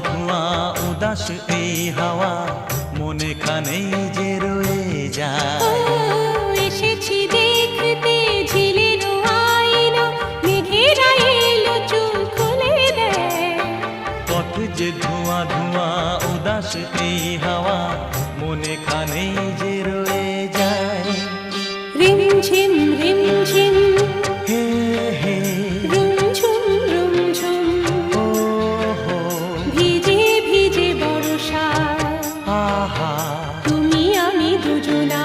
ধোঁয়া উদাস এই হাওয়া মনে খানেই যে রয়ে যায়। এসেছি দেখতে ঝিলের আইনা, মেঘেরা এলো চুল খুলে দেয়। পথ যে ধোঁয়া ধোঁয়া উদাস এই হাওয়া মনে খানেই যে রয়ে যায়। রিমঝিম রিমঝিম হে হে রুমঝুম রুমঝুম, ও হো ভিজে ভিজে বর্ষা, আহা তুমি আমি দুজনা।